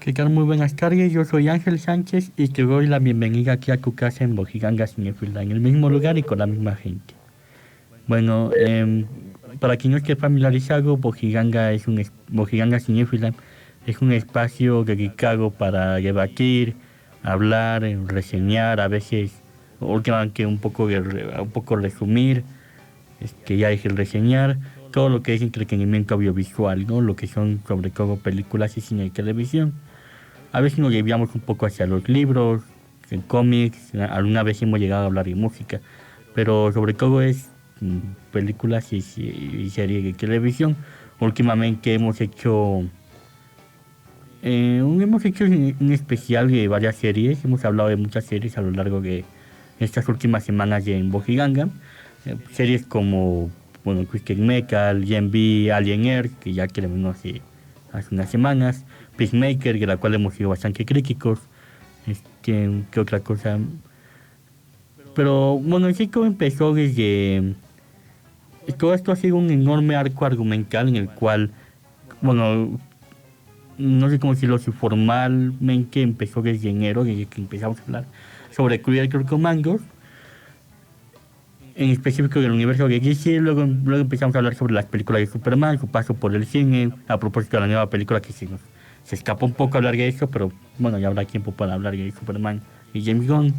¿Qué tal? Muy buenas tardes, yo soy Ángel Sánchez y te doy la bienvenida aquí a tu casa en Bojiganga Cinefila, en el mismo lugar y con la misma gente. Bueno, para quien no esté familiarizado, Bojiganga Cinefila es un espacio dedicado para debatir, hablar, reseñar, a veces, últimamente un poco resumir, que ya es el reseñar, todo lo que es entretenimiento audiovisual, ¿no? Lo que son sobre todo películas y cine y televisión. A veces nos desviamos un poco hacia los libros, en cómics, alguna vez hemos llegado a hablar de música, pero sobre todo es películas y series de televisión. Últimamente hemos hecho un especial de varias series, hemos hablado de muchas series a lo largo de estas últimas semanas en Bojiganga. Series como, bueno, Christian Metal, Gen B, Alien Earth, que ya terminó hace unas semanas, Peacemaker, de la cual hemos sido bastante críticos. ¿Qué otra cosa? Pero bueno, sí todo empezó desde... Todo esto ha sido un enorme arco argumental en el cual, bueno, no sé cómo decirlo, si formalmente empezó desde enero, desde que empezamos a hablar sobre Critical Commandos, en específico del universo de DC. Luego empezamos a hablar sobre las películas de Superman, su paso por el cine, a propósito de la nueva película que se escapó un poco a hablar de eso, pero bueno, ya habrá tiempo para hablar de Superman y James Gunn,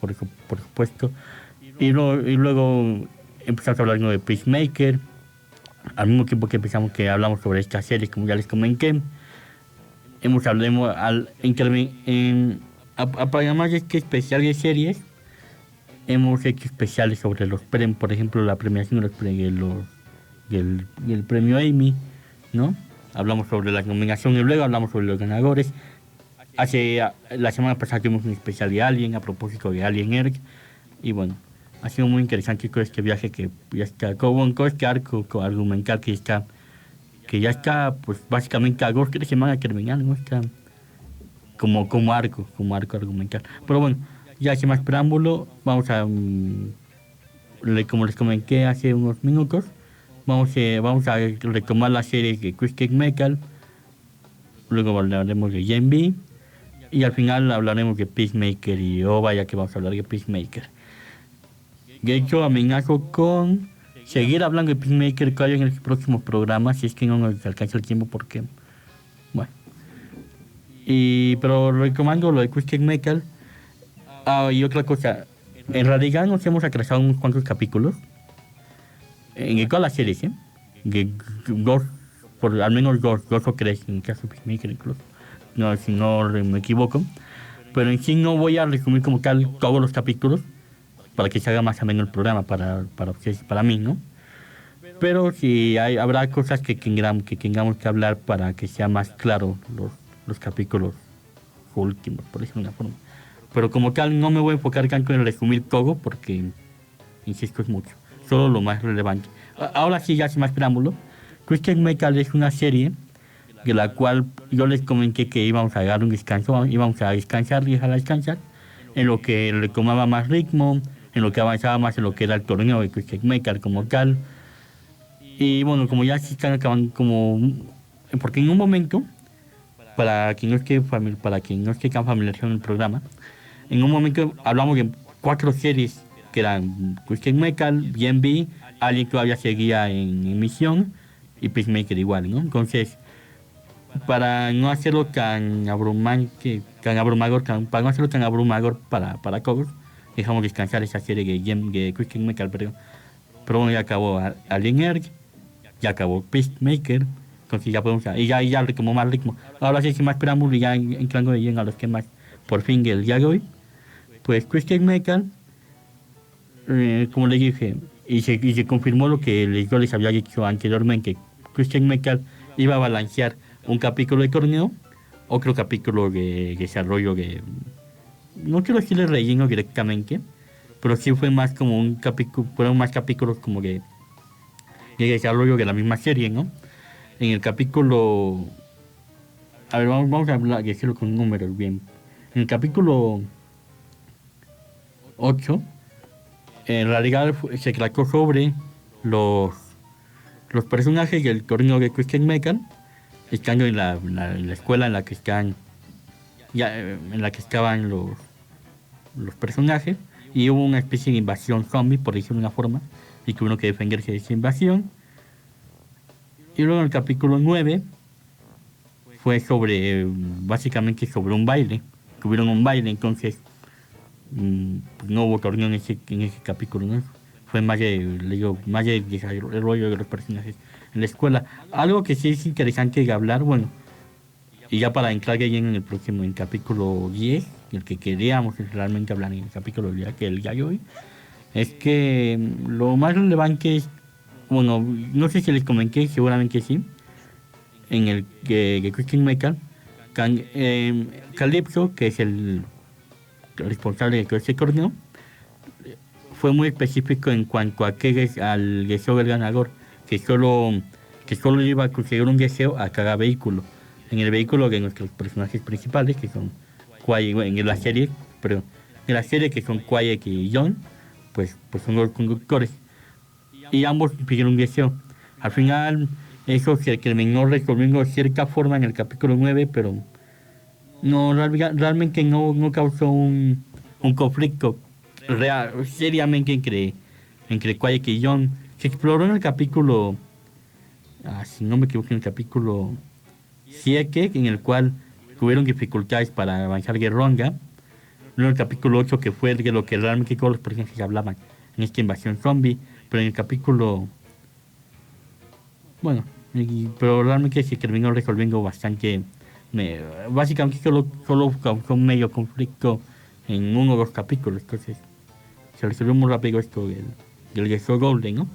por supuesto. Y luego empezamos a hablar de Peacemaker, al mismo tiempo que empezamos que hablamos sobre esta serie, como ya les comenté. Hemos al intervenir además de este especial de series, hemos hecho especiales sobre los premios, por ejemplo, la premiación del premio Emmy, ¿no? Hablamos sobre las nominaciones y luego hablamos sobre los ganadores. La semana pasada tuvimos un especial de Alien, a propósito de Alien Earth, y bueno, ha sido muy interesante todo este viaje que ya está, con este arco argumental que ya está, pues básicamente a 2 semanas terminando, ¿no? Está como arco argumental. Pero bueno, ya sin más preámbulo, como les comenté hace unos minutos, vamos a retomar la serie de Christian Metal, luego hablaremos de Gen B, y al final hablaremos de Peacemaker y oh vaya que vamos a hablar de Peacemaker. De hecho, amenazo con seguir hablando de Peacemaker claro, en el próximo programa, si es que no nos alcanza el tiempo porque, bueno. Pero recomando lo de Christian Metal. Y otra cosa, en realidad nos hemos atrasado unos cuantos capítulos, en todas las series, ¿eh? De dos, por al menos dos o tres, en el caso de Peacemaker incluso, no, si no me equivoco. Pero en sí no voy a resumir como tal todos los capítulos, para que se haga más o menos el programa para mí, ¿no? Pero sí habrá cosas que tengamos que hablar para que sea más claro los capítulos últimos, por decirlo de una forma. Pero como tal no me voy a enfocar tanto en resumir todo porque, insisto, es mucho. Solo lo más relevante. Ahora sí, ya sin más preámbulo, Christian Metal es una serie de la cual yo les comenté que íbamos a dar un descanso, íbamos a descansar y dejarla descansar, en lo que le tomaba más ritmo, en lo que avanzaba más en lo que era el torneo de Christian Metal como tal. Y bueno, como ya se están acabando, porque en un momento, para quien no esté tan familiarizado en el programa, en un momento hablamos de 4 series que eran Christian Metal, B&B, Alien todavía seguía en emisión y Peacemaker igual, ¿no? Entonces, para no hacerlo tan abrumante, para no hacerlo tan abrumador para todos, dejamos descansar esa serie de Christian Metal, pero bueno, ya acabó Alien Earth, ya acabó Peacemaker, entonces ya podemos, y ya como más ritmo. Ahora sí, sin más preámbulo y ya entrando de lleno a los temas, por fin el día de hoy, pues Christian Metal, como les dije, y se confirmó lo que yo les había dicho anteriormente, Christian Metal iba a balancear un capítulo de torneo, otro capítulo de desarrollo no quiero decirle relleno directamente, pero sí fue más como fueron más capítulos como de desarrollo de la misma serie, ¿no? En el capítulo, a ver, vamos a hablar, decirlo con números bien. En el capítulo 8 en realidad se trató sobre los, los personajes del torneo de Christian Metal, estando en la escuela en la que están ya, en la que estaban los personajes, y hubo una especie de invasión zombie, por decirlo de una forma, y tuvieron que defenderse de esa invasión. Y luego en el capítulo 9 fue sobre, básicamente sobre un baile. Tuvieron un baile, entonces pues no hubo torneo en ese capítulo, ¿no? Fue más de, le digo, más de desarrollo de los personajes en la escuela. Algo que sí es interesante de hablar, bueno, y ya para entrar bien en el próximo, en capítulo 10, el que queríamos realmente hablar en el capítulo día que el día de hoy, es que lo más relevante es, bueno, no sé si les comenté, seguramente sí, en el que Christian Mecha, Calypso, que es el responsable de todo este torneo, fue muy específico en cuanto a qué es al deseo del ganador, que solo iba a conseguir un deseo a cada vehículo. En el vehículo de nuestros personajes principales, que son Quiet, en la serie, pero en la serie que son Quiet y John, pues son los conductores. Y ambos pidieron un deseo. Al final, eso se terminó resolviendo de cierta forma en el capítulo 9, pero no, realmente no causó un conflicto real, seriamente entre Quiet y John. Se exploró en el capítulo, si no me equivoco, en el capítulo 7, en el cual tuvieron dificultades para avanzar de ronda. Luego en el capítulo 8, que fue de lo que realmente todos los personajes hablaban en esta invasión zombie. Pero en el capítulo, bueno, pero realmente se terminó resolviendo bastante. Básicamente solo causó un medio conflicto en uno o dos capítulos. Entonces se resolvió muy rápido esto del deseo Golden, ¿no?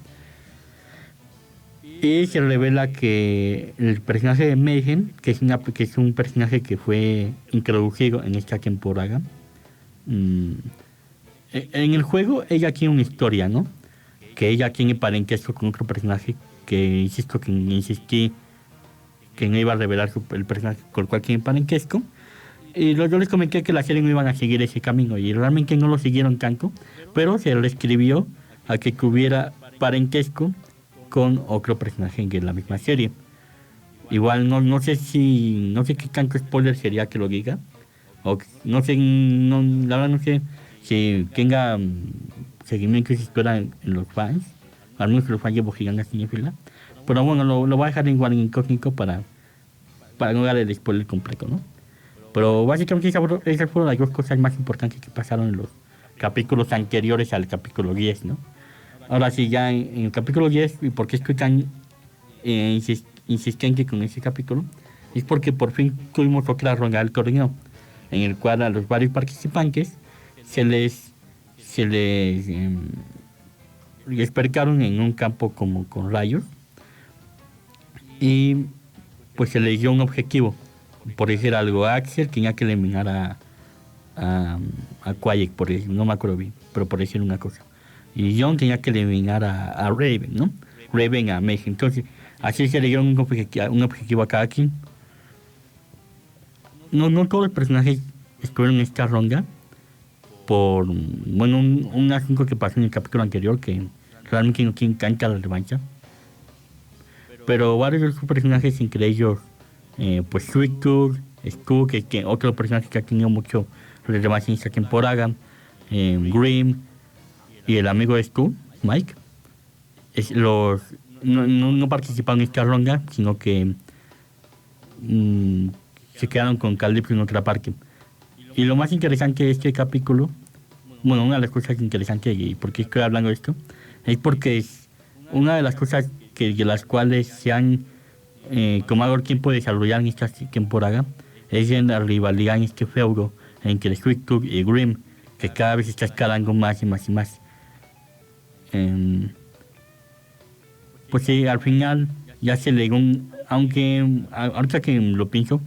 Y se revela que el personaje de Mayhem, que es un personaje que fue introducido en esta temporada, en el juego ella tiene una historia, ¿no? Que ella tiene parentesco con otro personaje que insisto que insistí que no iba a revelar el personaje con el cual tiene parentesco. Y yo les comenté que la serie no iban a seguir ese camino y realmente no lo siguieron tanto, pero se le escribió a que tuviera parentesco con otro personaje de la misma serie. Igual no sé qué tanto spoiler sería que lo diga, o no sé, la verdad no sé si tenga seguimiento y se espera en los fans, al menos los fans de Bojiganga Cinéfila, pero bueno, lo voy a dejar igual en incógnito para no dar el spoiler completo, ¿no? Pero básicamente esas fueron las dos cosas más importantes que pasaron en los capítulos anteriores al capítulo 10, ¿no? Ahora sí, ya en el capítulo 10, y por qué estoy tan insistente con ese capítulo, es porque por fin tuvimos otra ronda del torneo, en el cual a los varios participantes les percaron en un campo como con rayos, y pues se les dio un objetivo. Por decir algo, Axel tenía que eliminar a Quiet, por decir, no me acuerdo bien, pero por decir una cosa. Y John tenía que eliminar a Raven, ¿no? Raven a Meg. Entonces, así se le dio un objetivo a cada quien. No todos los personajes estuvieron en esta ronda por, bueno, un asunto que pasó en el capítulo anterior que realmente no tiene tanta relevancia. Pero varios de los personajes, entre ellos, pues Sweet Tooth, Stu, que otro personaje que ha tenido mucho relevancia en esta temporada, Grimm y el amigo de Stu, Mike, no participaron en esta ronda, sino que se quedaron con Calypso en otra parte. Y lo más interesante de este capítulo, bueno, una de las cosas interesantes, y por qué estoy hablando de esto, es porque es una de las cosas de las cuales se han tomado el tiempo de desarrollar en esta temporada, es en la rivalidad en este feudo entre Sweet Tooth y Grimm, que cada vez está escalando más y más y más. Pues sí, al final ya se le dio aunque ahorita que lo pienso,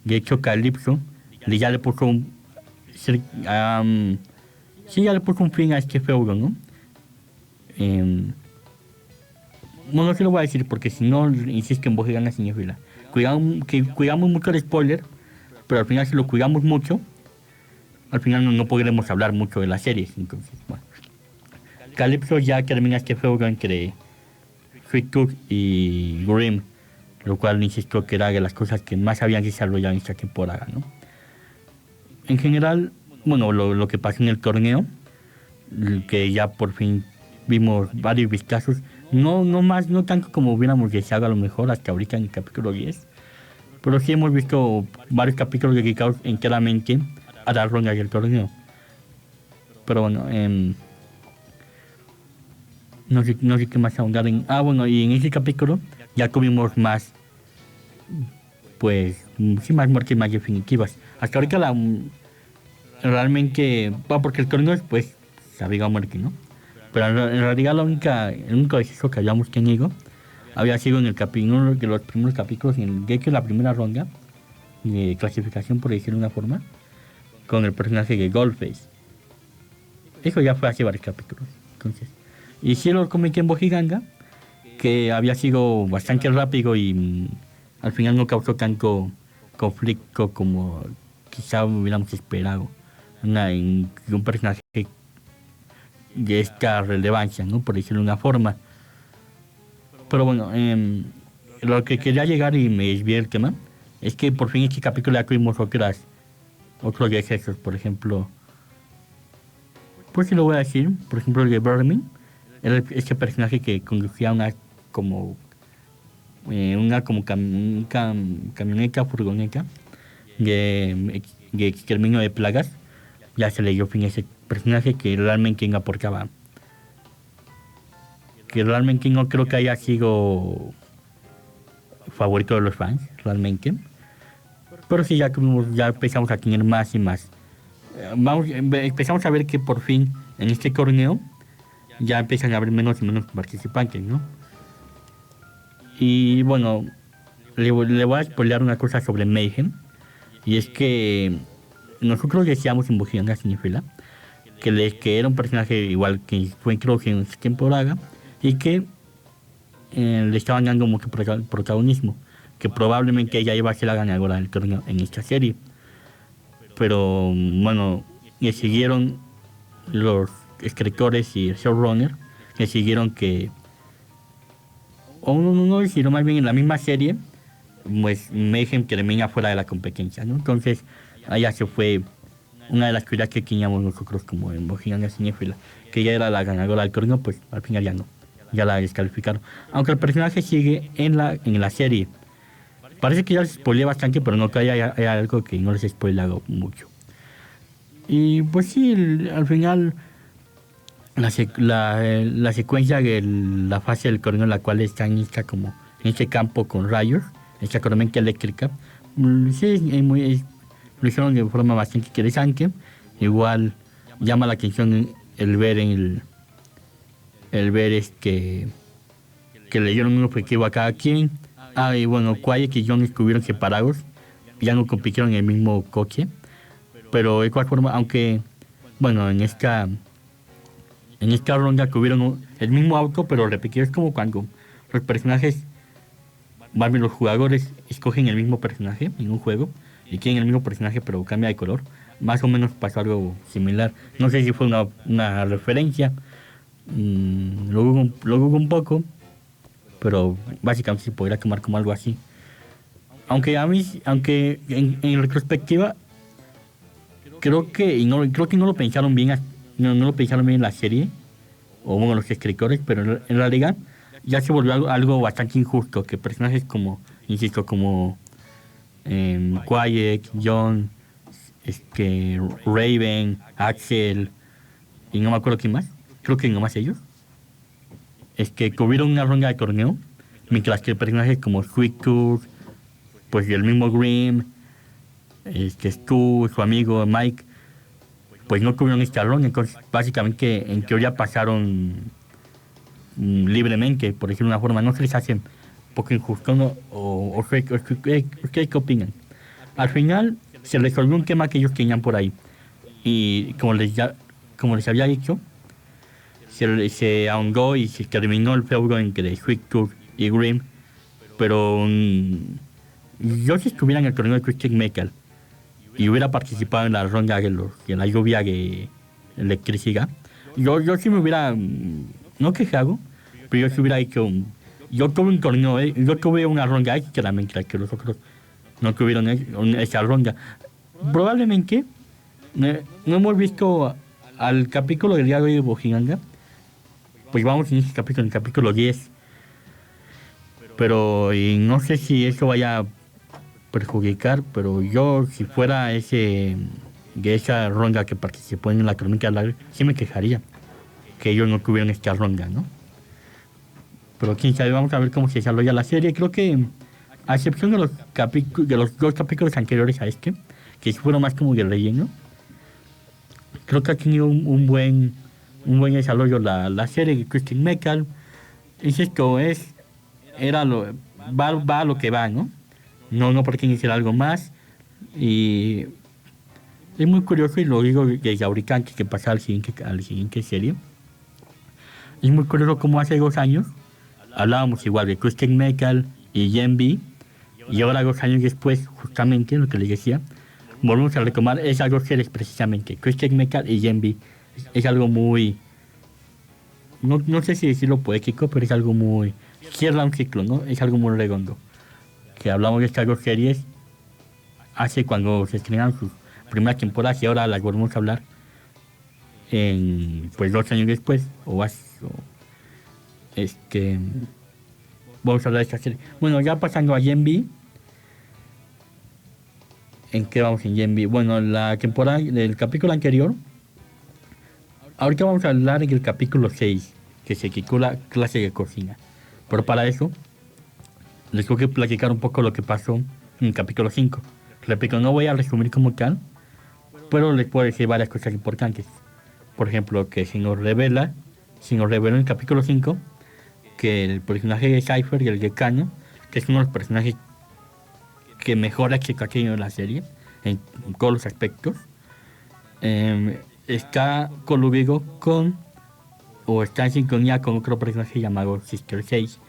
de hecho Calypso ya le puso ya le puso un fin a este feudo, ¿no? Bueno, no se lo voy a decir porque si no, insisto en Bojiganga Cinéfila. Cuidamos mucho el spoiler, pero al final si lo cuidamos mucho, al final no podremos hablar mucho de la serie. Entonces, bueno. Calypso ya termina este feudo entre Sweet Tooth y Grimm, lo cual insisto que era de las cosas que más habían desarrollado en esta temporada, ¿no? en general, bueno, lo que pasó en el torneo, que ya por fin vimos varios vistazos, no tanto como hubiéramos deseado a lo mejor hasta ahorita en el capítulo 10, pero sí hemos visto varios capítulos dedicados enteramente a las rondas del torneo. Pero bueno, no sé qué más ahondar en... Ah, bueno, y en ese capítulo ya tuvimos más, pues, sí, más muertes más definitivas. Hasta ahorita realmente, bueno, porque el torneo después se había muerte, ¿no? Pero en realidad el único deceso que habíamos tenido había sido en uno de los primeros capítulos, de hecho en la primera ronda de clasificación, por decirlo de una forma, con el personaje de Goldface. Eso ya fue hace varios capítulos. Entonces, y sí lo comenté en Bojiganga, que había sido bastante rápido y al final no causó tanto conflicto como quizá hubiéramos esperado. Un personaje de esta relevancia, ¿no? Por decirlo de una forma. Pero bueno, lo que quería llegar y me desvié el tema es que por fin este capítulo ya tuvimos otros decesos, por ejemplo. Pues sí lo voy a decir, por ejemplo el de Bermin, era este personaje que conducía camioneta, furgoneta de exterminio de plagas. Ya se le dio fin a ese personaje que realmente no aportaba, que realmente no creo que haya sido favorito de los fans, realmente. Pero sí ya empezamos a tener más y más. Empezamos a ver que por fin en este torneo ya empiezan a haber menos y menos participantes, ¿no? Y bueno, le voy a spoilear una cosa sobre Mayhem, y es que nosotros decíamos en Bojiganga Cinéfila que era un personaje igual que fue introducido en esta temporada y que le estaban dando mucho protagonismo, que probablemente ella iba a ser la ganadora del torneo en esta serie. Pero bueno, le siguieron los escritores y el showrunner, le siguieron no sino más bien en la misma serie, pues Mayhem termina fuera de la competencia, ¿no? Entonces, allá se fue una de las teorías que teníamos nosotros como en Bojiganga Cinéfila, que ella era la ganadora del torneo, pues al final ya no, ya la descalificaron. Aunque el personaje sigue en la serie. Parece que ya les spoileé bastante, pero no, que hay algo que no les he spoilado mucho. Y pues sí, al final la secuencia de la fase del torneo en la cual están en este campo con rayos, esta tormenta eléctrica, sí, lo hicieron de forma bastante interesante. Igual llama la atención el ver que le dieron un objetivo a cada quien. Y bueno, Quiet y John estuvieron separados, ya no compitieron en el mismo coche, pero de igual forma, aunque bueno, en esta ronda tuvieron el mismo auto, pero repetido. Es como cuando los personajes, más bien los jugadores, escogen el mismo personaje en un juego y quieren el mismo personaje pero cambia de color. Más o menos pasó algo similar. No sé si fue una referencia, lo dudo un poco, pero básicamente se podría tomar como algo así. Aunque en retrospectiva creo que no lo pensaron bien, no lo pensaron bien en la serie, o bueno, los escritores, pero en realidad ya se volvió algo bastante injusto, que personajes como, insisto, como Quiet, John, Raven, Axel, y no me acuerdo quién más, creo que nomás ellos, tuvieron una ronda de torneo, mientras que personajes como Sweet Tooth, pues el mismo Grimm, Stu, su amigo Mike, pues no tuvieron esta ronda. Entonces básicamente en teoría pasaron libremente, por decirlo de una forma. No se les hace un poco injusto, ¿no? ¿Qué opinan? Al final se resolvió un tema que ellos tenían por ahí, y como les había dicho, se ahondó y se terminó el feudo entre Sweet Tooth y Grimm. Pero yo, si estuviera en el torneo de Christian Metal y hubiera participado en la ronda de la lluvia de electricidad, yo sí me hubiera, no quejado, pero yo sí hubiera dicho, yo tuve un torneo, yo tuve una ronda extra, mientras que los otros no tuvieron esa ronda. Probablemente No hemos visto al capítulo del día de hoy de Bojiganga. Pues vamos en este capítulo, en el capítulo 10. Pero y no sé si eso vaya a perjudicar, pero yo si fuera de esa ronda que participó en la crónica larga, sí me quejaría que ellos no tuvieron esta ronda, ¿no? Pero quién sabe, vamos a ver cómo se desarrolla la serie. Creo que, a excepción de de los dos capítulos anteriores a este, que fueron más como de relleno, creo que ha tenido un buen desarrollo la serie de Christine Meckal. Es esto, va a lo que va, ¿no? No pretende hacer algo más. Y es muy curioso, y lo digo desde ahorita antes que pasar a la siguiente serie. Es muy curioso cómo hace 2 años hablábamos igual de Christine Meckal y Jen B. Y ahora 2 años después, justamente lo que les decía, volvemos a retomar esas dos series precisamente, Christine Meckal y Jen B. Es algo muy, no sé si decirlo poético, pero es algo muy, cierra un ciclo, ¿no? Es algo muy redondo. Que hablamos de estas dos series hace cuando se estrenaron sus primeras temporadas y ahora las volvemos a hablar pues 2 años después, vamos a hablar de esta serie. Bueno, ya pasando a Jen B. ¿En qué vamos en Jen B? Bueno, la temporada del capítulo anterior, ahorita vamos a hablar del capítulo 6, que se titula Clase de Cocina. Pero para eso, les tengo que platicar un poco lo que pasó en el capítulo 5. Repito, no voy a resumir como tal, pero les puedo decir varias cosas importantes. Por ejemplo, que se nos reveló en el capítulo 5 que el personaje de Cypher y el decano, que es uno de los personajes que mejor éxito ha tenido en la serie, en todos los aspectos, está coludido o está en sintonía con otro personaje llamado Sister 6.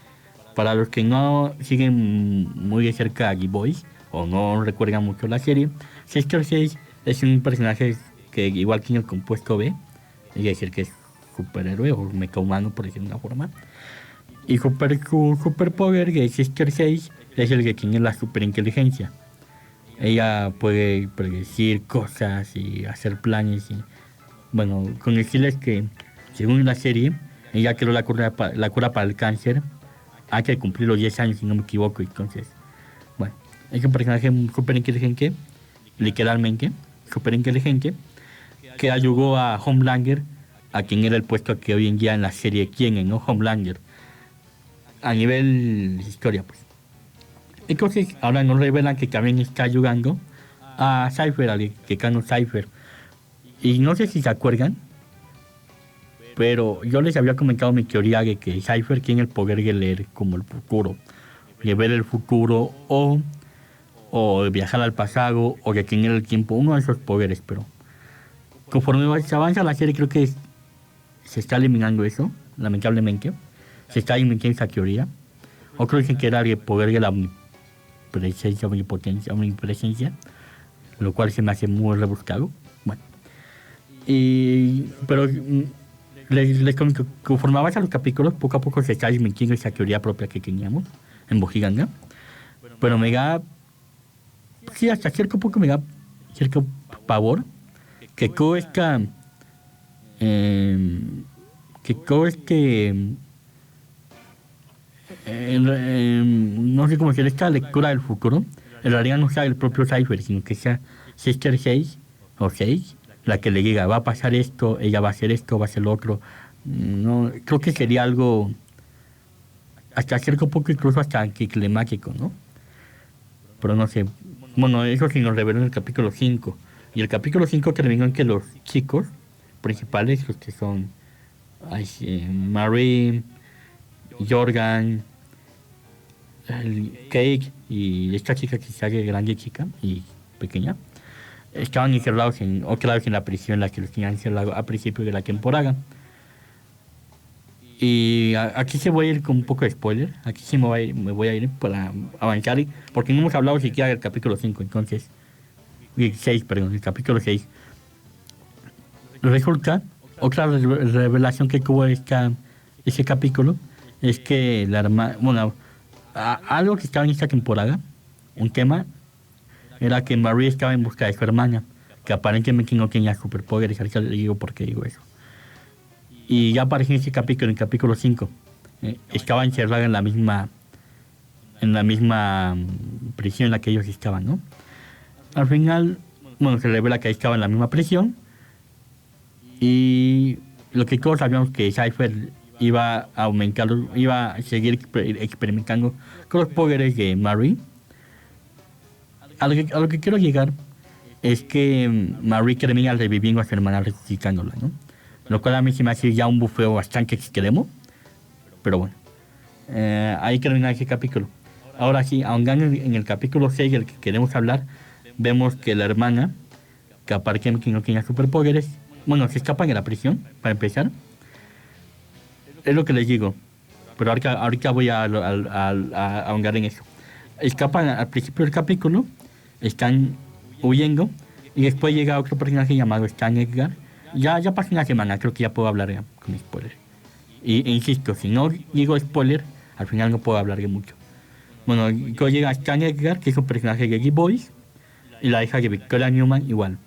Para los que no siguen muy de cerca a G-Boys o no recuerdan mucho la serie, Sister 6 es un personaje que igual tiene el compuesto B, es decir, que es superhéroe o mecahumano, por decirlo de una forma. Y su superpoder de Sister 6 es el que tiene la superinteligencia. Ella puede predecir cosas y hacer planes. Bueno, con decirles que, según la serie, ella creó la cura para el cáncer. Hay que cumplir los 10 años, si no me equivoco. Entonces, bueno, es un personaje súper inteligente, literalmente, súper inteligente, que ayudó a Homelander a quien era el puesto que hoy en día en la serie tiene, ¿no? Homelander. A nivel de historia, pues. Entonces, ahora nos revelan que también está ayudando a Cypher, al decano Cypher. Y no sé si se acuerdan, pero yo les había comentado mi teoría de que Cypher tiene el poder de leer como el futuro, de ver el futuro o de viajar al pasado o de tener el tiempo, uno de esos poderes, pero conforme se avanza la serie creo que se está eliminando eso, lamentablemente, se está eliminando esa teoría. Otros dicen que era el poder de la omnipresencia, lo cual se me hace muy rebuscado. Bueno, pero les comento, conforme avanzan los capítulos, poco a poco se está desmintiendo esa teoría propia que teníamos en Bojiganga, pero me da, sí, hasta cierto punto me da cierto pavor que todo no sé cómo decir, esta lectura del futuro, en realidad no sea el propio Cypher, sino que sea Sister 6 o 6, la que le diga, va a pasar esto, ella va a hacer esto, va a hacer lo otro. No, creo que sería algo, hasta cierto punto incluso hasta anticlimático, ¿no? Pero no sé. Bueno, eso sí nos reveló en el capítulo 5. Y el capítulo 5 terminó en que los chicos principales, los que son Marie, Jordan, Cake y esta chica que se hace grande, chica y pequeña, estaban encerrados otra vez en la prisión en la que los tenían encerrados a principio de la temporada. Y aquí se voy a ir con un poco de spoiler. Aquí sí me voy a ir para avanzar, porque no hemos hablado siquiera del capítulo 5, entonces. 6, perdón, el capítulo 6. Resulta, otra revelación que tuvo ese capítulo es que algo que estaba en esta temporada, un tema, era que Marie estaba en busca de su hermana. que aparentemente no tenía superpoderes. Ahorita le digo por qué digo eso. Y ya aparece en ese capítulo, en el capítulo 5. Estaba encerrada en la misma prisión en la que ellos estaban, ¿no? Al final, bueno, se revela que estaba en la misma prisión. Y lo que todos sabíamos que Cypher iba a aumentar, iba a seguir experimentando con los poderes de Marie. A lo que quiero llegar es que Marie termina reviviendo a su hermana, resucitándola, ¿no? Lo cual a mí se me hace ya un bufeo bastante extremo, pero bueno. Ahí termina ese capítulo. Ahora sí, ahondando en el capítulo 6 del que queremos hablar, vemos que la hermana, que aparentemente no tenía superpoderes, bueno, se escapan de la prisión, para empezar. Es lo que les digo, pero ahorita voy a ahondar en eso. Escapan al principio del capítulo, están huyendo, y después llega otro personaje llamado Stan Edgar. Ya pasó una semana, creo que ya puedo hablar ya con spoiler. E insisto, si no digo spoiler, al final no puedo hablar de mucho. Bueno, luego llega Stan Edgar, que es un personaje de The Boys, y la hija de Victoria Newman igual.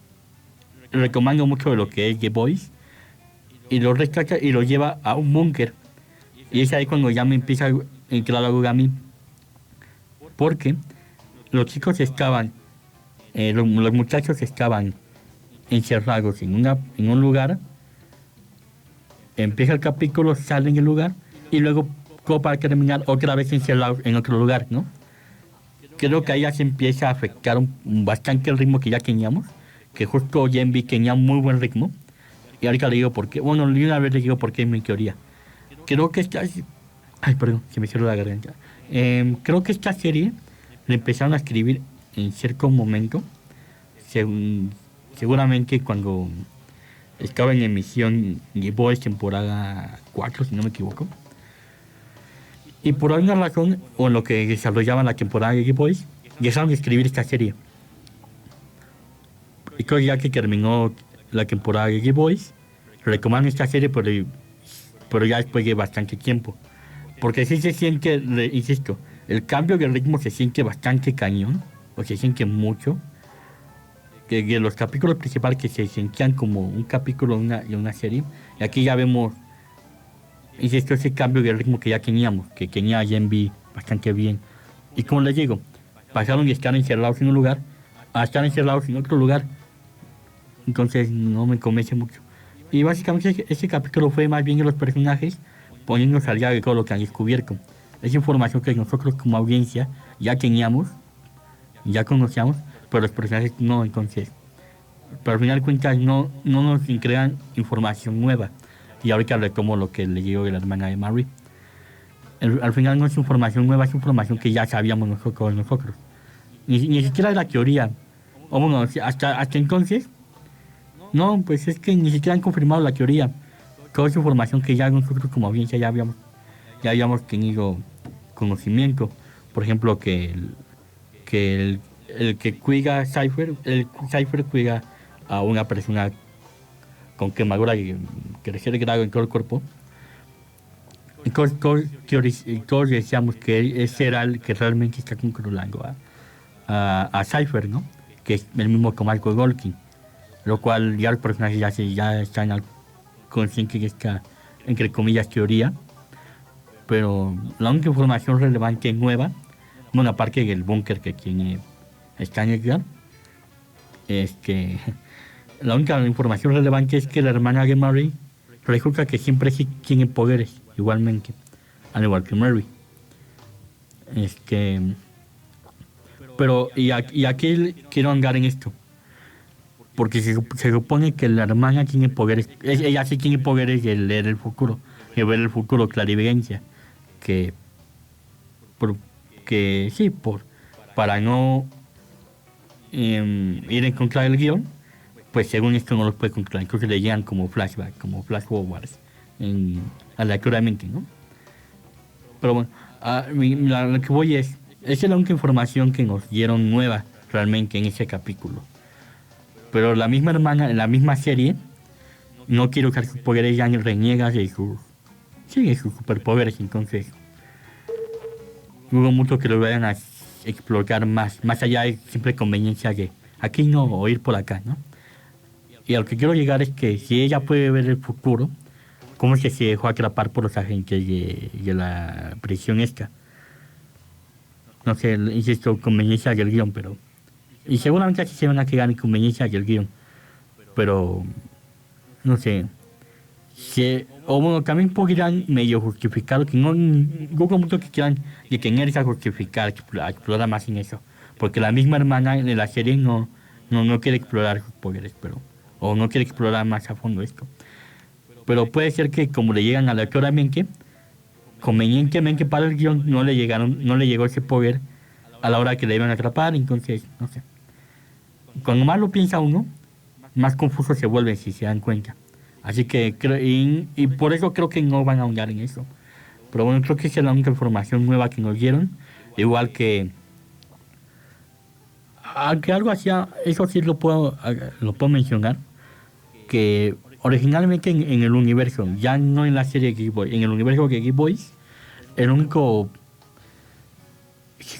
Recomiendo mucho de lo que es The Boys, y lo rescata y lo lleva a un búnker. Y es ahí cuando ya me empieza a entrar algo a mí. Porque los chicos estaban, los muchachos estaban encerrados en un lugar. Empieza el capítulo, salen del lugar y luego, como para terminar, otra vez encerrados en otro lugar, ¿no? Creo que ahí ya se empieza a afectar bastante el ritmo que ya teníamos, que justo Genvi tenía muy buen ritmo. Y ahorita le digo por qué. Bueno, una vez le digo por qué en mi teoría. Creo que esta... Ay, perdón, se me cerró la garganta. Creo que esta serie la empezaron a escribir en cierto momento. Seguramente cuando estaba en emisión The Boys temporada 4, si no me equivoco. Y por alguna razón, o en lo que desarrollaban la temporada de The Boys, dejaron de escribir esta serie. Y creo ya que terminó la temporada de The Boys, retomaron esta serie, pero ya después de bastante tiempo. Porque sí se siente, insisto, el cambio de ritmo se siente bastante cañón, o se siente mucho. Que de los capítulos principales que se sentían como un capítulo de una serie, y aquí ya vemos, insisto, ese cambio de ritmo que ya teníamos, que tenía Genvi bastante bien. Y como les digo, pasaron de estar encerrados en un lugar a estar encerrados en otro lugar. Entonces no me convence mucho. Y básicamente ese capítulo fue más bien de los personajes poniéndonos al día de todo lo que han descubierto. Es información que nosotros como audiencia ya teníamos, ya conocíamos, pero los personajes no. Entonces, pero al final de cuentas no nos crean información nueva. Y ahorita retomo lo que le digo de la hermana de Marie. Al final no es información nueva, es información que ya sabíamos nosotros. Ni siquiera la teoría. O bueno, hasta entonces, no, pues es que ni siquiera han confirmado la teoría. Toda esa información que ya nosotros como audiencia ya habíamos tenido conocimiento. Por ejemplo, que el que cuida a Cypher, el Cypher cuida a una persona con quemadura y tercer grado en todo el cuerpo. Y todos decíamos que ese era el que realmente está controlando a Cypher, ¿no? Que es el mismo que Michael Golkin. Lo cual ya los personajes ya están conscientes de esta, entre comillas, teoría. Pero la única información relevante nueva, bueno, aparte del búnker que tiene Stan Edgar, es que la única información relevante es que la hermana de Marie resulta que siempre sí tiene poderes, igualmente, al igual que Marie. Pero, y aquí quiero andar en esto, porque se supone que la hermana tiene poderes, ella sí tiene poderes de leer el futuro, de ver el futuro, clarividencia, para no ir en contra del guión, pues según esto no los puede controlar, entonces le llegan como flashback, como flash forwards, aleatoriamente, ¿no? Pero bueno, lo que voy esa es la única información que nos dieron nueva realmente en ese capítulo. Pero la misma hermana, en la misma serie, no quiere usar sus poderes, ya reniega de sus superpoderes, entonces dudo mucho que lo vayan a explotar más allá de simple conveniencia de aquí no, o ir por acá, ¿no? Y a lo que quiero llegar es que si ella puede ver el futuro, ¿cómo es que se dejó atrapar por los agentes de la prisión esta? No sé, insisto, conveniencia del guión, pero... Y seguramente así se van a quedar en conveniencia del guión, pero... No sé. O bueno, también podrían medio justificar, que no... Dudo mucho que quieran detenerse a justificar, a explorar más en eso. Porque la misma hermana de la serie no quiere explorar sus poderes, pero... O no quiere explorar más a fondo esto. Pero puede ser que como le llegan aleatoriamente, convenientemente para el guión no le llegó ese poder a la hora que le iban a atrapar, entonces, no sé. Cuando más lo piensa uno, más confuso se vuelve si se dan cuenta. Así que y por eso creo que no van a ahondar en eso. Pero bueno, creo que esa es la única información nueva que nos dieron. Igual que aunque algo hacía, eso sí lo puedo mencionar, que originalmente en el universo, ya no en la serie de Geek Boys, en el universo de Geek Boys, el único, se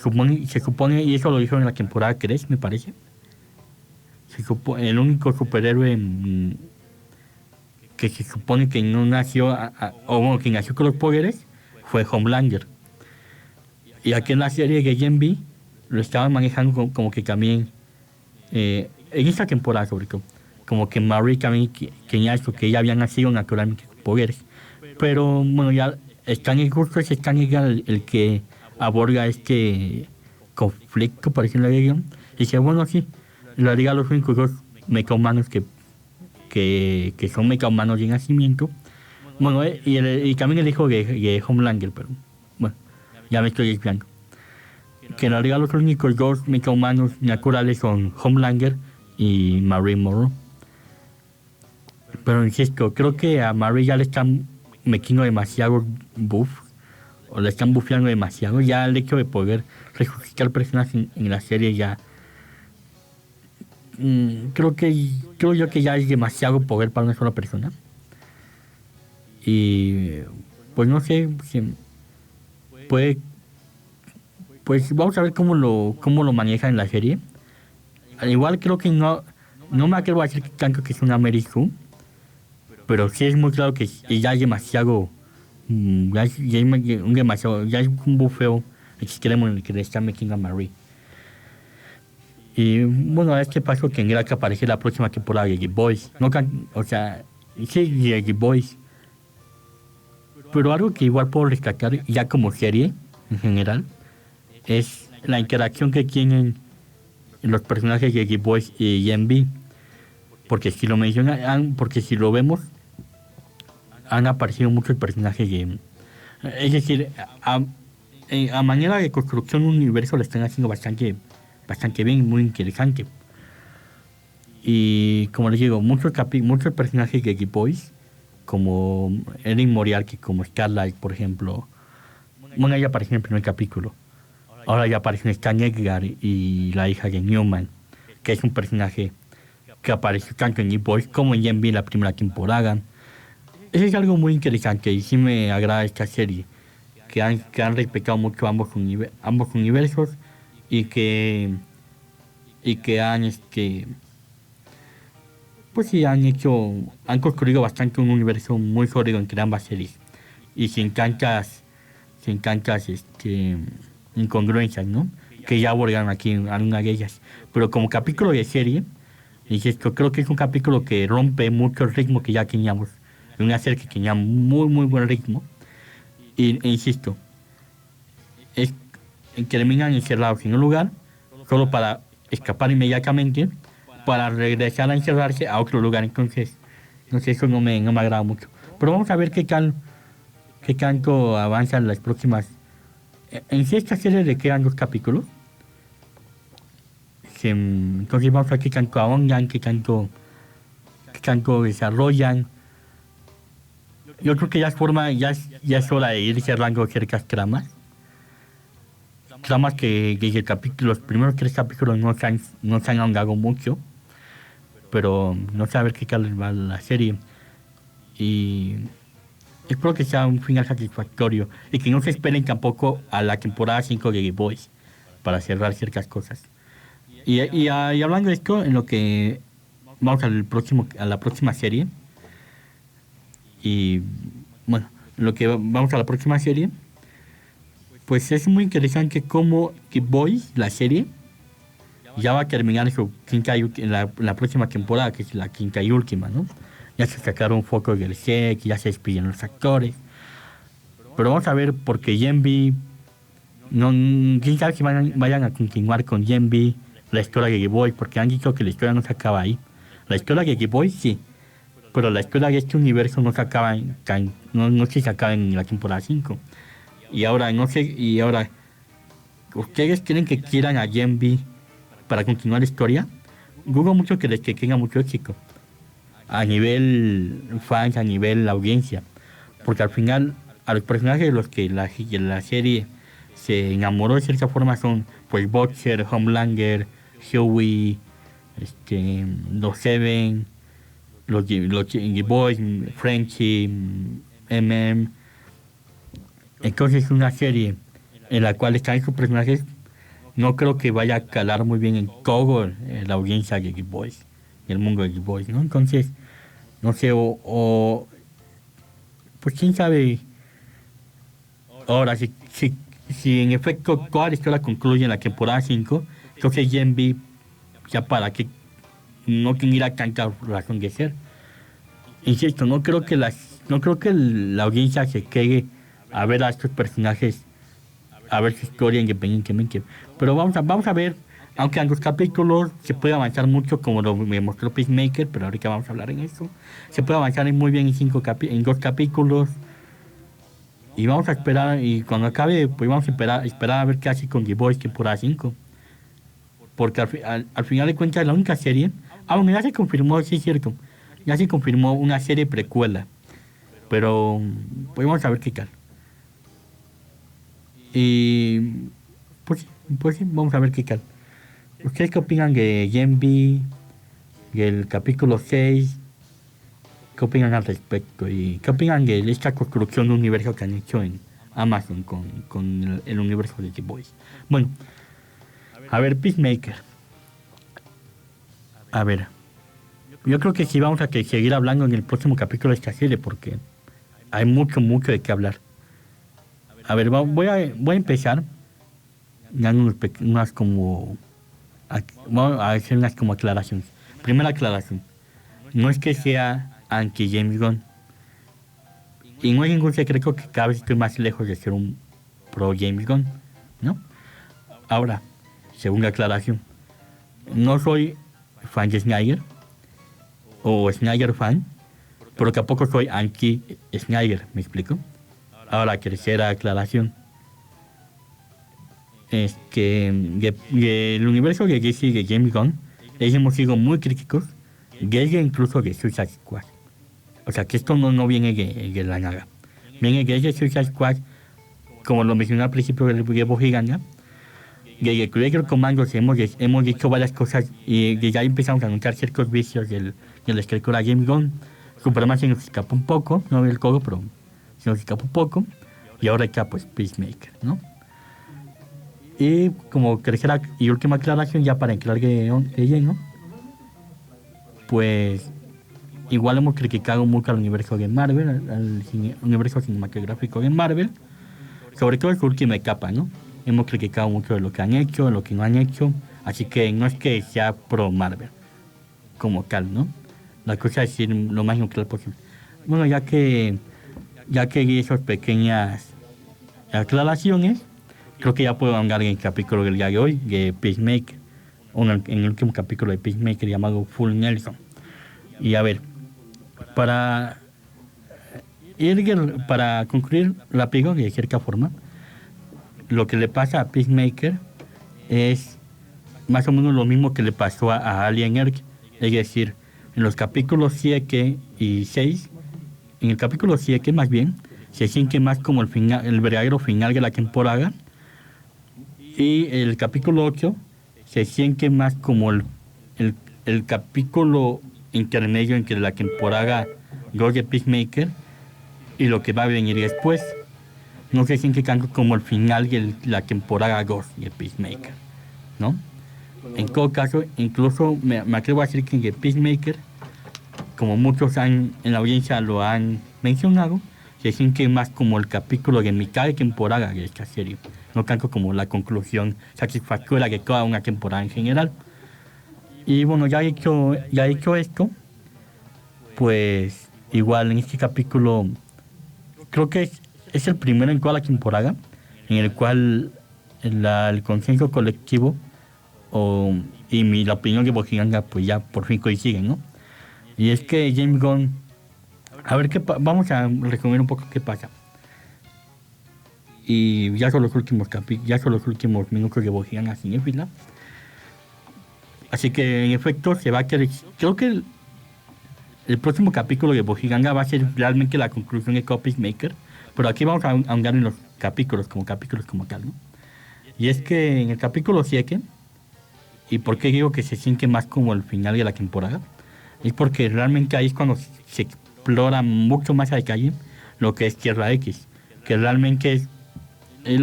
supone, y eso lo dijo en la temporada 3, me parece, el único superhéroe que se supone que no nació, o bueno, que nació con los poderes, fue Homelander. Y aquí en la serie de Gen V lo estaban manejando como que también, en esta temporada sobre todo, como que Marie también tenía esto, que ella había nacido naturalmente con poderes. Pero bueno, ya justo es Stan el que aborda este conflicto, por decirlo de guión. Y dice, bueno, sí, lo haría los únicos dos mecahumanos que son mecahumanos de nacimiento. Bueno, y también el hijo de Homelander, pero bueno, ya me estoy desviando. Que en realidad los únicos dos mecahumanos naturales son Homelander y Marie Monroe. Pero insisto, creo que a Marie ya le están metiendo demasiado buff, o le están buffeando demasiado. Ya el hecho de poder resucitar personas en la serie ya... creo yo que ya es demasiado poder para una sola persona. Y pues no sé, puede... Pues vamos a ver cómo lo maneja en la serie. Al igual creo que no me atrevo a decir tanto que es una Mary Sue, pero sí es muy claro que ya es demasiado, ya es un bufeo extremo en el que le están metiendo a Marie. Y bueno, a este paso tendrá que aparecer la próxima temporada de The Boys. O sea, sí, de The Boys. Pero algo que igual puedo rescatar ya como serie, en general, es la interacción que tienen los personajes de The Boys y Gen V. Porque porque si lo vemos, han aparecido muchos personajes de... Es decir, a manera de construcción de un universo lo están haciendo bastante bien, muy interesante. Y como les digo, muchos personajes de The Boys, como Erin Moriarty, como Starlight, por ejemplo, bueno, ella apareció en el primer capítulo. Ahora ya aparecen Stan Edgar y la hija de Newman, que es un personaje que apareció tanto en The Boys como en Gen V la primera temporada. Eso es algo muy interesante y sí me agrada esta serie, que han respetado mucho ambos universos y que han pues sí han construido bastante un universo muy sólido entre ambas series y sin tantas incongruencias, ¿no? Que ya abordaron aquí en alguna de ellas. Pero como capítulo de serie, insisto, creo que es un capítulo que rompe mucho el ritmo que ya teníamos. Una serie que tenía muy, muy buen ritmo. Insisto, terminan encerrados en un lugar solo para escapar inmediatamente, para regresar a encerrarse a otro lugar. Entonces, no sé, eso no me agrada mucho. Pero vamos a ver qué tanto avanzan las próximas. En sí, esta serie le quedan 2 capítulos. Entonces vamos a ver qué tanto ahondan, qué tanto desarrollan. Yo creo que ya es hora de ir cerrando ciertas tramas. Tramas que desde los primeros 3 capítulos no se han ahondado mucho. Pero no sé a ver qué tal va la serie. Y espero que sea un final satisfactorio. Y que no se esperen tampoco a la temporada 5 de The Boys para cerrar ciertas cosas. Y hablando de esto, en lo que vamos a la próxima serie. Y bueno, vamos a la próxima serie. Pues es muy interesante cómo The Boys, la serie, ya va a terminar su la próxima temporada, que es la quinta y última, ¿no? Ya se sacaron focos del set, ya se despidieron los actores. Pero vamos a ver, porque Gen V, no, quién sabe si vayan a continuar con Gen V la historia de The Boys, porque han dicho que la historia no se acaba ahí. La historia de The Boys sí, pero la historia de este universo no se acaba no se acaba en la temporada 5. Y ahora, no sé, ¿ustedes creen que quieran a Gen V para continuar la historia? Dudo mucho que tenga mucho éxito. A nivel fans, a nivel audiencia. Porque al final, a los personajes de los que la serie se enamoró de cierta forma son, pues, Boxer, Homelander, Huey, los Seven, los The Boys, Frenchie, MM. Entonces es una serie en la cual están esos personajes, no creo que vaya a calar muy bien en todo la audiencia de The Boys, el mundo de The Boys, ¿no? Entonces, no sé, pues quién sabe, ahora, si en efecto toda la historia concluye en la temporada 5, entonces Gen V, ya para que no tendría tanta razón de ser. Insisto, no creo que la audiencia se quede a ver a estos personajes, a ver su historia independientemente. Pero vamos a ver, aunque en los capítulos se puede avanzar mucho, como me mostró Peacemaker, pero ahorita vamos a hablar en eso. Se puede avanzar muy bien en 2 capítulos. Y vamos a esperar, y cuando acabe, pues vamos a esperar a ver qué hace con The Boys temporada 5. Porque al final de cuentas, la única serie, bueno, ya se confirmó, sí es cierto, ya se confirmó una serie precuela. Pero, pues vamos a ver qué tal. Y pues sí, vamos a ver qué tal. ¿Ustedes qué opinan de Gen V, del capítulo 6? ¿Qué opinan al respecto? ¿Y qué opinan de esta construcción de universo que han hecho en Amazon con el universo de The Boys? Bueno, a ver, Peacemaker. A ver, yo creo que sí vamos a seguir hablando en el próximo capítulo de esta serie porque hay mucho de qué hablar. A ver, voy a empezar dando unas como... Vamos a hacer unas como aclaraciones. Primera aclaración. No es que sea anti-James Gunn. Y no es ningún secreto que cada vez estoy más lejos de ser un pro-James Gunn, ¿no? Ahora, segunda aclaración. No soy fan de Snyder o Snyder fan, pero tampoco soy anti-Snyder, ¿me explico? Ahora, tercera aclaración. Es que el universo de DC de James Gunn, ellos hemos sido muy críticos, desde incluso de Suicide Squad. O sea, que esto no viene de la nada. Viene desde Suicide Squad, como lo mencioné al principio de Bojiganga. Desde Creator Commandos hemos dicho varias cosas y desde ahí empezamos a notar ciertos vicios del escritor James Gunn. Superman se nos escapó un poco, no del todo, pero se nos escapó un poco. Y ahora está pues Peacemaker, ¿no? Y como tercera y última aclaración, ya para entrar de lleno, pues igual hemos criticado mucho al universo de Marvel, al universo cinematográfico de Marvel, sobre todo en su última etapa, ¿no? Hemos criticado mucho de lo que han hecho, de lo que no han hecho, así que no es que sea pro Marvel como tal, ¿no? La cosa es decir lo más neutral posible. Bueno, ya que di esas pequeñas aclaraciones, creo que ya puedo andar en el capítulo del día de hoy, de Peacemaker, en el último capítulo de Peacemaker llamado Full Nelson. Y a ver, para concluir rápido, de cierta forma, lo que le pasa a Peacemaker es más o menos lo mismo que le pasó a Alien Earth. Es decir, en los capítulos 7 y 6, en el capítulo 7 más bien, se siente más como el verdadero final de la temporada. Y el capítulo 8 se siente más como el capítulo intermedio entre la temporada 2 de Peacemaker y lo que va a venir después. No se siente tanto como el final de la temporada 2 de Peacemaker, ¿no? En todo caso, incluso me atrevo a decir que en Peacemaker, como muchos en la audiencia lo han mencionado, se siente más como el capítulo de mitad de temporada de esta serie, no tanto como la conclusión satisfactoria de toda una temporada en general. Y bueno, ya hecho esto, pues igual en este capítulo, creo que es el primero en toda la temporada, en el cual el consenso colectivo la opinión de Bojiganga pues ya por fin coinciden, ¿no? Y es que James Gunn, a ver vamos a resumir un poco qué pasa. Y ya son los últimos minutos de Bojiganga cinéfila. Así que en efecto se va a querer, creo que el próximo capítulo de Bojiganga va a ser realmente la conclusión de Peacemaker, pero aquí vamos a ahondar en los capítulos como tal, ¿no? Y es que en el capítulo 7, ¿y por qué digo que se siente más como el final de la temporada? Es porque realmente ahí es cuando se explora mucho más a detalle lo que es Tierra X, que realmente es el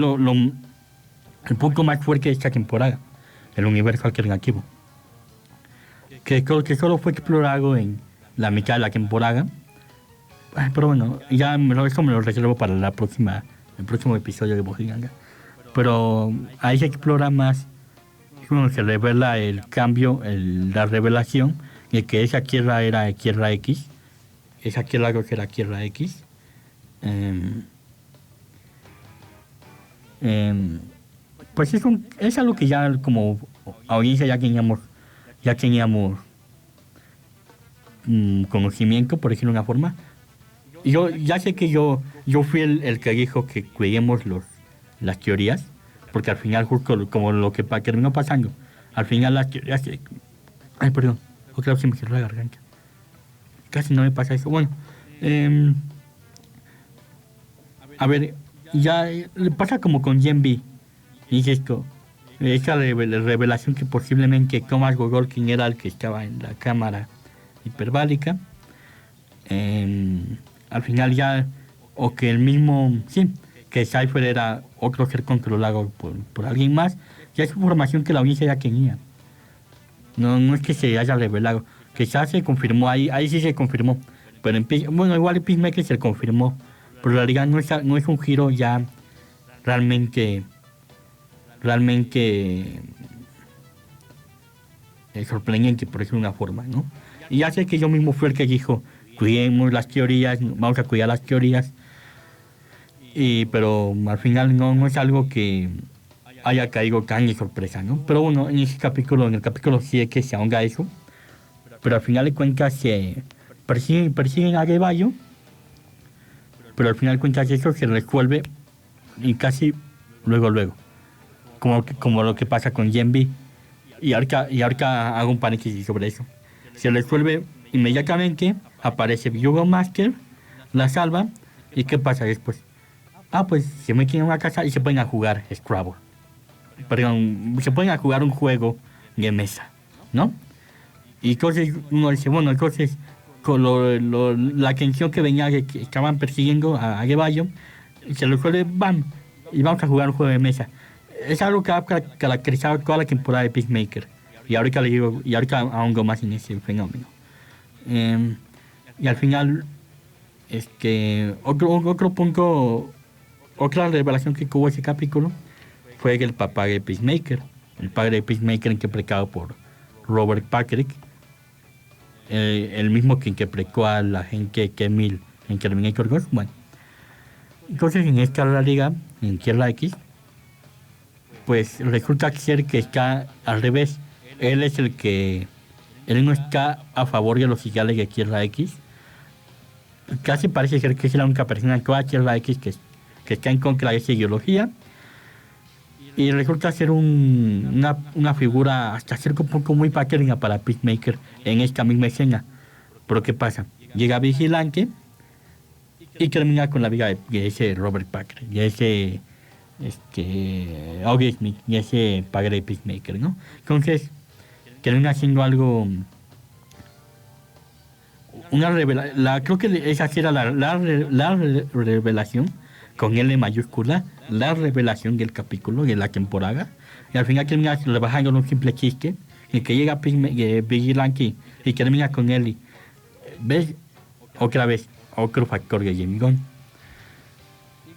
punto más fuerte de esta temporada, el universo alternativo, que creo que solo fue explorado en la mitad de la temporada. Pero bueno, eso me lo reservo para el próximo episodio de Bojiganga. Pero ahí se explora más, bueno, se revela el cambio, la revelación de que esa tierra era Tierra X, esa tierra que era Tierra X. Pues es algo que ya como audiencia ya teníamos conocimiento, por decirlo de una forma. Yo ya sé que yo fui el que dijo que creíamos las teorías, porque al final justo como lo que terminó pasando, al final las teorías... Ay, perdón, otra vez se me cerró la garganta. Casi no me pasa eso. Bueno, a ver, ya pasa como con Gen B. Y es esto, esa revelación que posiblemente Thomas Gogolkin era el que estaba en la cámara hiperbárica. Al final ya, o que el mismo, sí, que Cypher era otro ser controlado por alguien más, ya es información que la audiencia ya tenía. No es que se haya revelado, que ya se confirmó, ahí sí se confirmó, pero igual en Peacemaker se confirmó, pero en realidad no es un giro ya realmente sorprendente, por decirlo de una forma, ¿no? Y ya sé que yo mismo fui el que dijo, cuidemos las teorías, vamos a cuidar las teorías, pero al final no es algo que haya caído tan de sorpresa, ¿no? Pero bueno, en el capítulo 7 se ahonda eso, pero al final de cuentas se persiguen a Adebayo, pero al final de cuentas eso se resuelve y casi luego, como lo que pasa con Gen B. Y ahorita hago un paréntesis sobre eso. Se resuelve inmediatamente, aparece Bugle Master, la salva, ¿y qué pasa después? Pues se meten en una casa y se ponen a jugar Scrabble. Perdón, se ponen a jugar un juego de mesa, ¿no? Y entonces uno dice, bueno, entonces con la atención que venía, que estaban persiguiendo a Adebayo, se resuelve, ¡bam! Y vamos a jugar un juego de mesa. Es algo que ha caracterizado toda la temporada de Peacemaker. Y ahorita ahongo más en ese fenómeno. Y al final, otro punto, otra revelación que hubo ese capítulo fue el papá de Peacemaker. El padre de Peacemaker interpretado por Robert Patrick. El mismo que interpretó a la gente Kemil en Terminator 2. Bueno, entonces en esta realidad, en Tierra X, pues resulta ser que está al revés. Él no está a favor de los ideales de Tierra X. Casi parece ser que es la única persona en toda Tierra X que está en contra de esa ideología. Y resulta ser una figura hasta cierto punto muy paterna para Peacemaker en esta misma escena. Pero ¿qué pasa? Llega Vigilante y termina con la vida de ese Robert Packer, de ese August Smith, y ese padre de Peacemaker, ¿no? Entonces termina siendo algo, una revelación. Creo que esa sí era la revelación con L mayúscula la revelación del capítulo, de la temporada, y al final termina rebajando en un simple chiste, y que llega Vigilante y termina con él, y ves otra vez otro factor de James Gunn.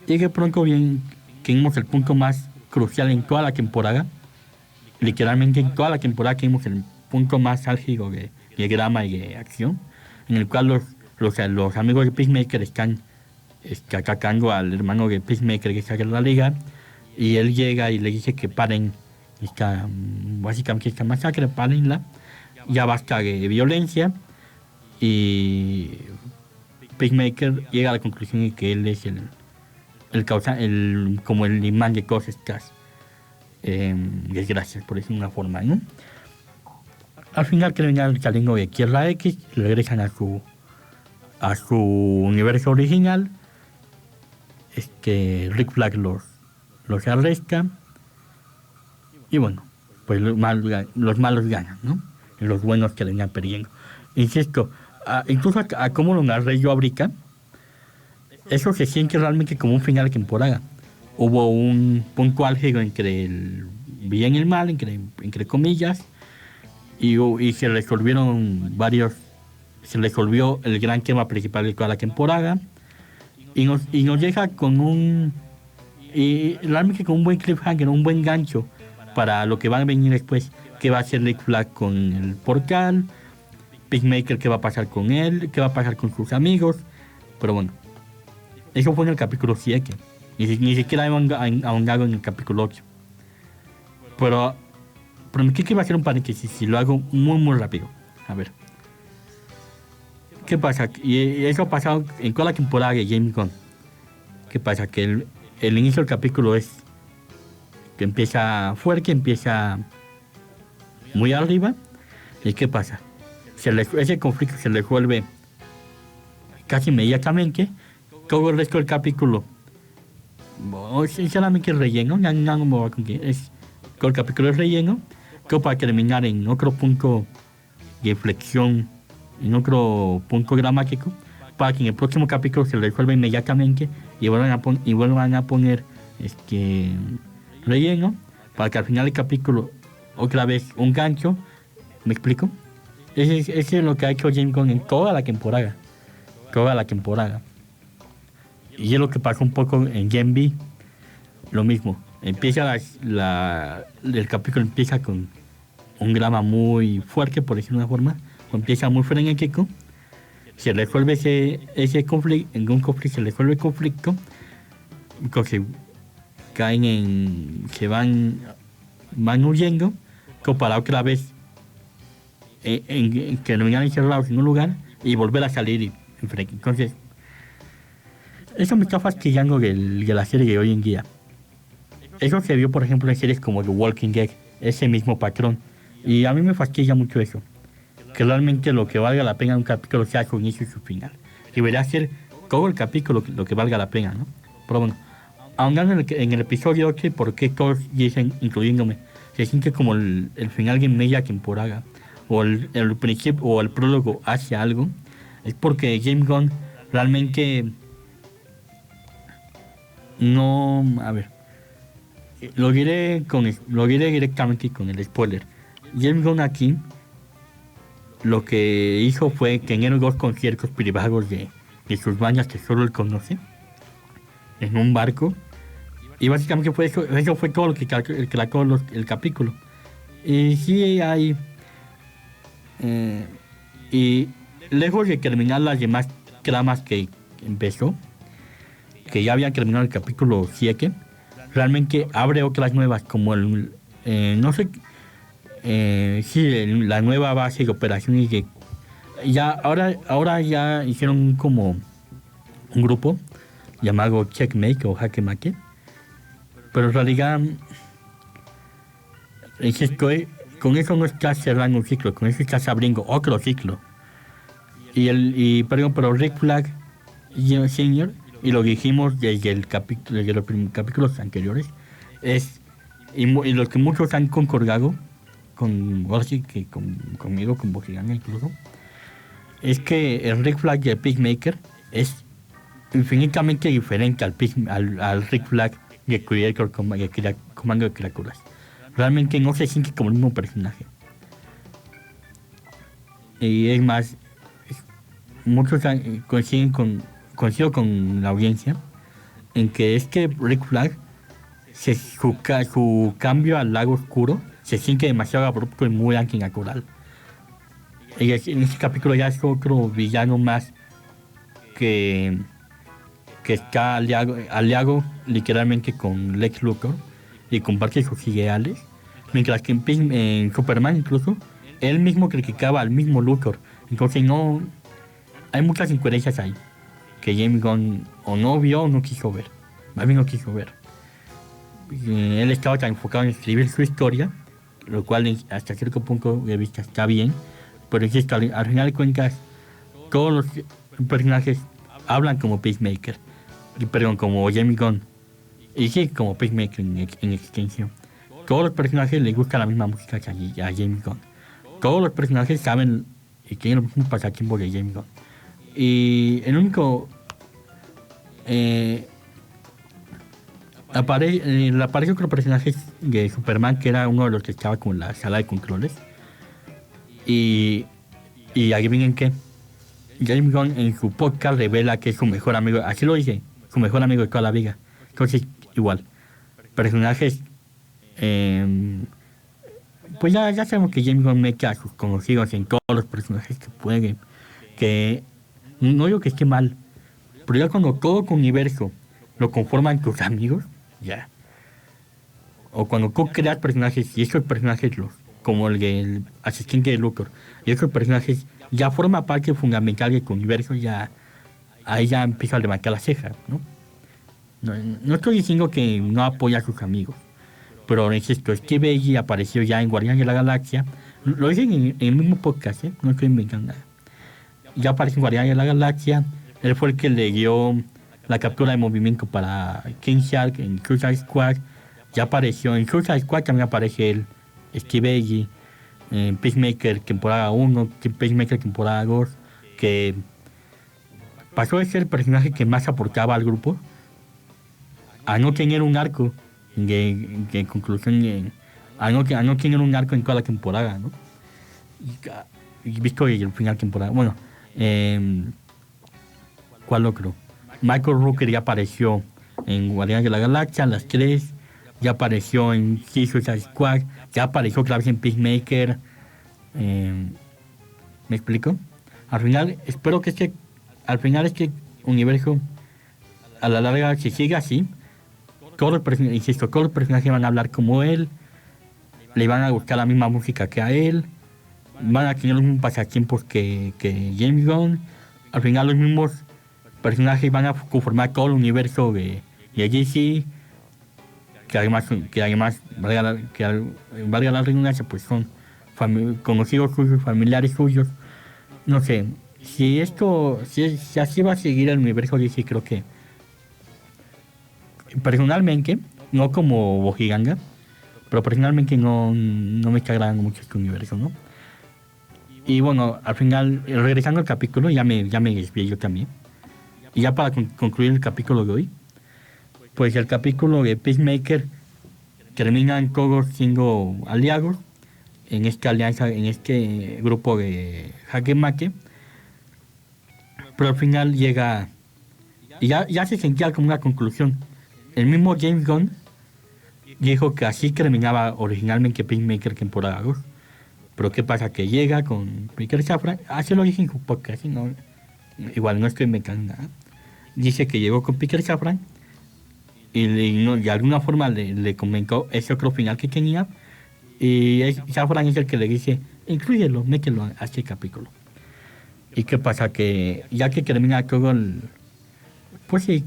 Y de pronto bien tenemos el punto más crucial en toda la temporada, literalmente en toda la temporada tenemos el punto más álgido de drama y de acción, en el cual los amigos de Peacemaker están atacando al hermano de Peacemaker que está en la liga, y él llega y le dice que paren básicamente esta masacre, párenla, ya basta de violencia, y Peacemaker llega a la conclusión de que él es como el imán de todas estas desgracias, por decirlo de una forma, ¿no? Al final terminan saliendo de Tierra X, regresan a su universo original. Rick Flag los arresta, y bueno, pues los malos ganan, ¿no? Y los buenos terminan perdiendo. Insisto, incluso a cómo lo narré yo ahorita, eso se siente realmente como un final de temporada. Hubo un punto álgido entre el bien y el mal, entre comillas, y se resolvió el gran tema principal de toda la temporada, y nos deja realmente con un buen cliffhanger, un buen gancho para lo que va a venir después, que va a ser Rick Flag con el portal, Peacemaker, qué va a pasar con él, qué va a pasar con sus amigos. Pero bueno, eso fue en el capítulo 7, ni siquiera hemos ahondado en el capítulo 8. Pero prometí que iba a hacer un paréntesis y lo hago muy muy rápido. A ver, ¿qué pasa? Y eso ha pasado en toda la temporada de James Gunn. ¿Qué pasa? Que el inicio del capítulo es que empieza fuerte, empieza muy arriba. ¿Y qué pasa? Ese conflicto se resuelve casi inmediatamente. Todo el resto del capítulo, sinceramente, es relleno. Todo el capítulo es relleno. Todo para terminar en otro punto de inflexión, en otro punto dramático, para que en el próximo capítulo se resuelva inmediatamente y vuelvan a poner relleno, para que al final del capítulo otra vez un gancho. ¿Me explico? Ese es lo que ha hecho James Gunn en toda la temporada. Y es lo que pasó un poco en Gen V. Lo mismo. Empieza el capítulo empieza con un drama muy fuerte, por decirlo de una forma. Empieza muy frenético. Se resuelve ese conflicto. En un conflicto se resuelve el conflicto. Entonces se van huyendo, para otra vez que terminan encerrados en un lugar y volver a salir. Entonces, eso me está fastidiando de la serie de hoy en día. Eso se vio, por ejemplo, en series como The Walking Dead, ese mismo patrón. Y a mí me fastidia mucho eso. Que realmente lo que valga la pena en un capítulo sea su inicio y su final. Debería ser todo el capítulo lo que valga la pena, ¿no? Pero bueno, ahondando en el episodio 8, ¿por qué todos dicen, incluyéndome, se siente como el final de media temporada, o el principio, o el prólogo hacia algo? Es porque James Gunn realmente no... A ver, lo diré directamente con el spoiler. James Gunn aquí lo que hizo fue tener 2 conciertos privados de sus bandas que solo él conoce en un barco, y básicamente eso fue todo lo que trató el capítulo. Y sí hay y lejos de terminar las demás tramas que empezó, que ya habían terminado el capítulo 7, realmente abre otras nuevas, como la nueva base de operaciones que ahora ya hicieron como un grupo llamado Checkmate o Jaque Mate, pero en realidad con eso no estás cerrando un ciclo, con eso estás abriendo otro ciclo. Pero Rick Flag Senior, y lo dijimos desde los capítulos anteriores, y los que muchos han concordado conmigo, con Bojiganga incluso, es que el Rick Flag de Peacemaker es infinitamente diferente al Rick Flag de Creator Comando de Criaturas. Realmente no se siente como el mismo personaje. Y es más, muchos coincido con la audiencia en que Rick Flag, su cambio al lado oscuro se siente demasiado abrupto y muy antinatural. En este capítulo ya es otro villano más que está aliado literalmente con Lex Luthor y comparte sus ideales, mientras que en Superman incluso él mismo criticaba al mismo Luthor. Entonces no hay muchas incoherencias ahí que James Gunn o no vio o no quiso ver, más bien no quiso ver. Él estaba tan enfocado en escribir su historia, lo cual hasta cierto punto de vista está bien, pero insisto, al final de cuentas todos los personajes hablan como Peacemaker, perdón, como James Gunn, y sí, como Peacemaker en extensión. Todos los personajes les gusta la misma música que a James Gunn. Todos los personajes saben y tienen los mismos pasatiempos de James Gunn. Y el único aparece otro personaje de Superman que era uno de los que estaba con la sala de controles. Y adivinen qué, James Gunn en su podcast revela que es su mejor amigo, así lo dice, su mejor amigo de toda la vida. Entonces, igual, personajes, pues ya sabemos que James Gunn mete a sus conocidos en todos los personajes que pueden, que no digo que esté mal, pero ya cuando todo tu universo lo conforman tus amigos, ya. O cuando tú creas personajes y esos personajes, como el asistente de Luthor, y esos personajes ya forma parte fundamental de tu universo, ya ahí ya empieza a levantar la ceja, ¿no? No estoy diciendo que no apoya a sus amigos, pero insisto, Steve Agee apareció ya en Guardianes de la Galaxia, lo dicen en el mismo podcast, no estoy inventando nada. Ya apareció en Guardianes de la Galaxia, él fue el que le dio la captura de movimiento para King Shark en Suicide Squad, ya apareció en Suicide Squad, también aparece él, Steve Agee, en Peacemaker temporada 1, Peacemaker temporada 2, que pasó de ser el personaje que más aportaba al grupo a no tener un arco de conclusión, a no tener un arco en toda la temporada, ¿no? Y visto el final de temporada, bueno, ¿cuál otro? Michael Rooker ya apareció en Guardianes de la Galaxia, las 3, ya apareció en Suicide Squad, ya apareció otra vez en Peacemaker. ¿Me explico? Al final, espero que este universo, a la larga, si sigue así, todos los personajes van a hablar como él, le van a gustar la misma música que a él, van a tener los mismos pasatiempos que James Gunn. Al final, los mismos personajes van a conformar todo el universo de DC, que además valga la redundancia, pues son conocidos suyos, familiares suyos. No sé, si así va a seguir el universo DC, creo que personalmente, no como Bojiganga, pero personalmente no me está agradando mucho este universo, ¿no? Y bueno, al final, regresando al capítulo, ya me desvié yo también. Y ya para concluir el capítulo de hoy, pues el capítulo de Peacemaker terminan todos siendo aliados en esta alianza, en este grupo de Jaque Mate, pero al final llega, y ya se sentía como una conclusión. El mismo James Gunn dijo que así terminaba originalmente Peacemaker temporada 2, pero ¿qué pasa? Que llega con Peter Safran, así lo dije en su podcast, ¿no? Igual no estoy inventando nada. Dice que llegó con Peter Safran y de alguna forma le comentó ese otro final que tenía, y Safran es el que le dice, inclúyelo, mételo a este capítulo. ¿Y qué pasa? Que ya que termina todo pues sí,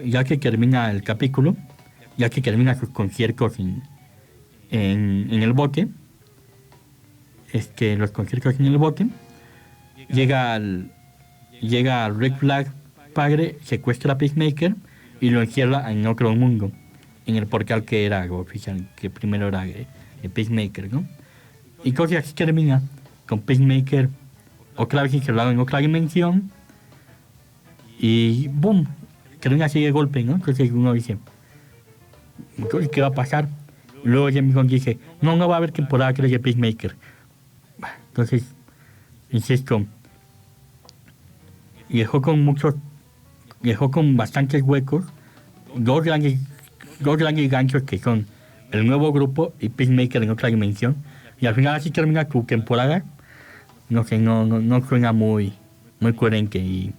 ya que termina el capítulo, ya que termina sus conciertos en el bote, los conciertos en el bote, llega Rick Flag padre, secuestra a Peacemaker y lo encierra en otro mundo, en el portal que era oficial, que primero era de Peacemaker, ¿no? Y cosas así termina con Peacemaker otra vez encerrado en otra dimensión y ¡boom! termina así de golpe, ¿no? Entonces uno dice, entonces, ¿qué va a pasar? Luego James Gunn dice, no va a haber temporada 3 de Peacemaker. Entonces, insisto, dejó con bastantes huecos, dos grandes ganchos que son el nuevo grupo y Peacemaker en otra dimensión, y al final así termina tu temporada. No sé, no suena muy coherente, y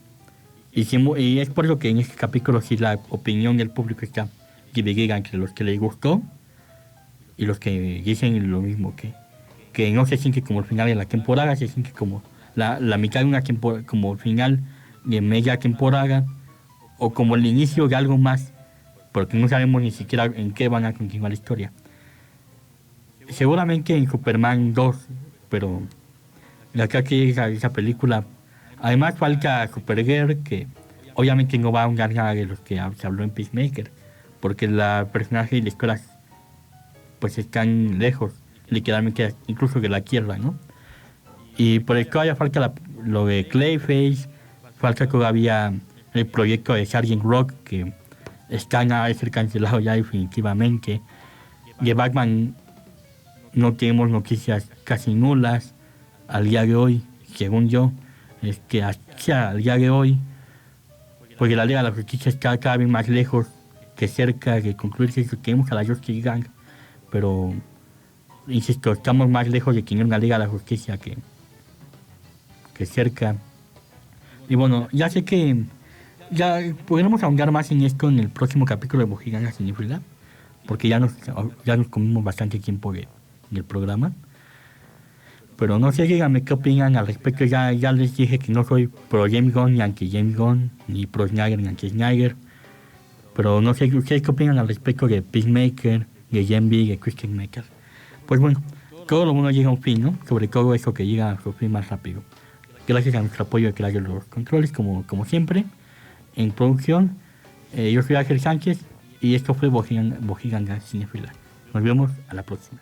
es por eso que en este capítulo sí la opinión del público está dividida entre los que les gustó y los que dicen lo mismo, que no se siente como el final de la temporada, se siente como la mitad de una temporada, como el final de media temporada, o como el inicio de algo más, porque no sabemos ni siquiera en qué van a continuar la historia. Seguramente en Superman 2, pero la que esa película, además falta Supergirl, que obviamente no va a un nada de los que se habló en Peacemaker, porque la personaje y la historia pues están lejos, literalmente, incluso de la Tierra, ¿no? Y por el todavía falta lo de Clayface, falta todavía el proyecto de Sergeant Rock, que está nada de ser cancelado ya definitivamente. De Batman no tenemos noticias casi nulas al día de hoy, según yo, es que hasta al día de hoy, porque la Liga de la Justicia está cada vez más lejos que cerca de concluirse. Tenemos a la Justice Gang, pero insisto, estamos más lejos de tener una Liga de la Justicia que cerca. Y bueno, ya sé que ya podremos ahondar más en esto en el próximo capítulo de Mojiganas Cinéfila, porque ya nos comimos bastante tiempo del programa. Pero no sé, díganme qué opinan al respecto. Ya les dije que no soy pro James Gunn ni anti James Gunn, ni pro Snyder ni anti Snyder. Pero no sé, ¿ustedes qué opinan al respecto de Peacemaker, de Jambi, de Christian Maker? Pues bueno, todo lo bueno llega a un fin, ¿no? Sobre todo eso que llega a su fin más rápido. Gracias a nuestro apoyo de crear los controles, como siempre, en producción. Yo soy Ángel Sánchez y esto fue Bojiganga Cinefila. Nos vemos a la próxima.